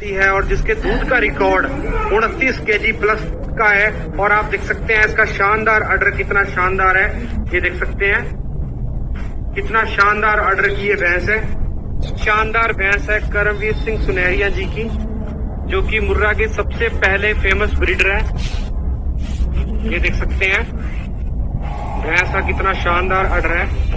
है और जिसके दूध का रिकॉर्ड 29 केजी प्लस का है। और आप देख सकते हैं इसका शानदार अडर कितना शानदार है, ये देख सकते हैं कितना शानदार अडर की ये भैंस है। शानदार भैंस है करमवीर सिंह सुनहरिया जी की, जो कि मुर्रा के सबसे पहले फेमस ब्रीडर है। ये देख सकते हैं भैंस का कितना शानदार अडर है।